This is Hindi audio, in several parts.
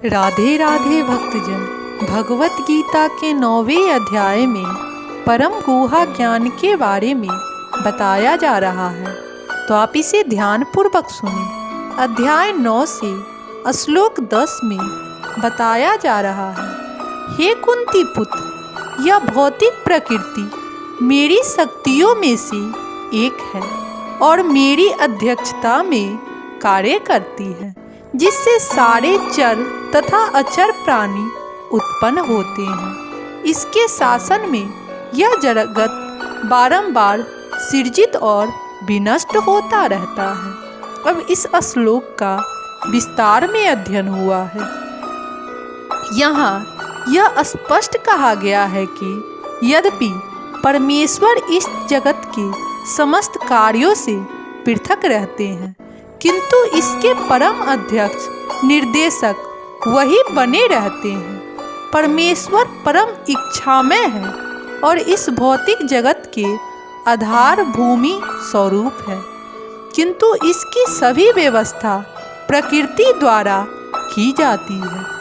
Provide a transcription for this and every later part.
राधे राधे भक्तजन। भगवत गीता के 9वें अध्याय में परम गुहा ज्ञान के बारे में बताया जा रहा है, तो आप इसे ध्यानपूर्वक सुनें। अध्याय 9 से श्लोक 10 में बताया जा रहा है, हे कुंती पुत्र, यह भौतिक प्रकृति मेरी शक्तियों में से एक है और मेरी अध्यक्षता में कार्य करती है, जिससे सारे चर तथा अचर प्राणी उत्पन्न होते हैं। इसके शासन में यह जगत बारंबार सृजित और विनष्ट होता रहता है। अब इस श्लोक का विस्तार में अध्ययन हुआ है। यहाँ यह स्पष्ट कहा गया है कि यद्यपि परमेश्वर इस जगत के समस्त कार्यों से पृथक रहते हैं, किंतु इसके परम अध्यक्ष निर्देशक वही बने रहते हैं। परमेश्वर परम इच्छामय है और इस भौतिक जगत के आधार भूमि स्वरूप है, किंतु इसकी सभी व्यवस्था प्रकृति द्वारा की जाती है।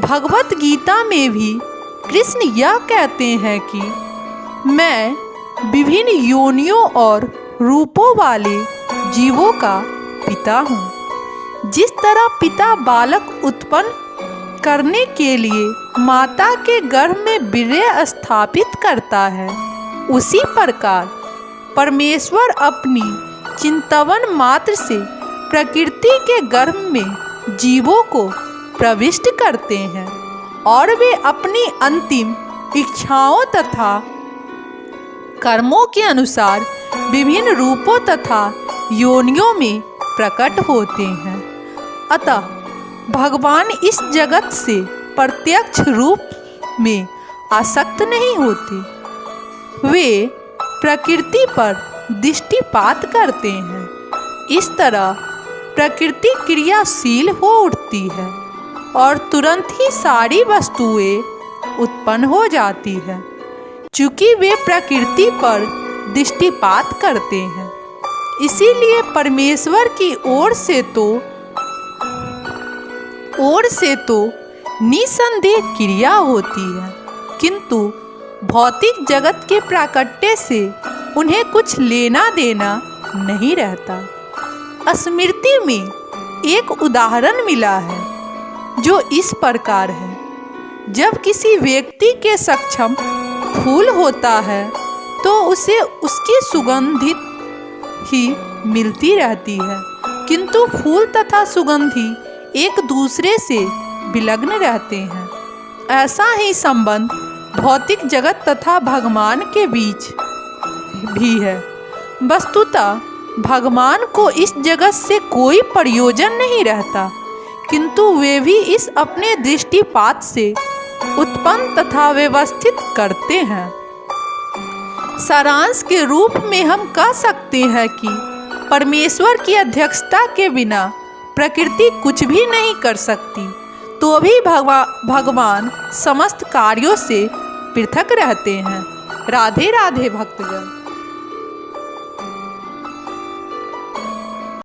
भगवत गीता में भी कृष्ण यह कहते हैं कि मैं विभिन्न योनियों और रूपों वाले जीवों का पिता हूँ। जिस तरह पिता बालक उत्पन्न करने के लिए माता के गर्भ में वीर्य स्थापित करता है, उसी प्रकार परमेश्वर अपनी चिंतवन मात्र से प्रकृति के गर्भ में जीवों को प्रविष्ट करते हैं और वे अपनी अंतिम इच्छाओं तथा कर्मों के अनुसार विभिन्न रूपों तथा योनियों में प्रकट होते हैं। अतः भगवान इस जगत से प्रत्यक्ष रूप में आसक्त नहीं होते, वे प्रकृति पर दृष्टिपात करते हैं। इस तरह प्रकृति क्रियाशील हो उठती है और तुरंत ही सारी वस्तुएं उत्पन्न हो जाती है, चूँकि वे प्रकृति पर दृष्टिपात करते हैं। इसीलिए परमेश्वर की ओर से तो निसंदेह क्रिया होती है, किंतु भौतिक जगत के प्राकट्य से उन्हें कुछ लेना देना नहीं रहता। स्मृति में एक उदाहरण मिला है जो इस प्रकार है, जब किसी व्यक्ति के सक्षम फूल होता है तो उसे उसकी सुगंधित ही मिलती रहती है, किंतु फूल तथा सुगंधी एक दूसरे से विलग्न रहते हैं। ऐसा ही संबंध भौतिक जगत तथा भगवान के बीच भी है। वस्तुतः भगवान को इस जगत से कोई प्रयोजन नहीं रहता, किंतु वे भी इस अपने दृष्टिपात से उत्पन्न तथा व्यवस्थित करते हैं। सारांश के रूप में हम कह सकते हैं कि परमेश्वर की अध्यक्षता के बिना प्रकृति कुछ भी नहीं कर सकती, तो भी भगवान समस्त कार्यों से पृथक रहते हैं। राधे राधे भक्तजन।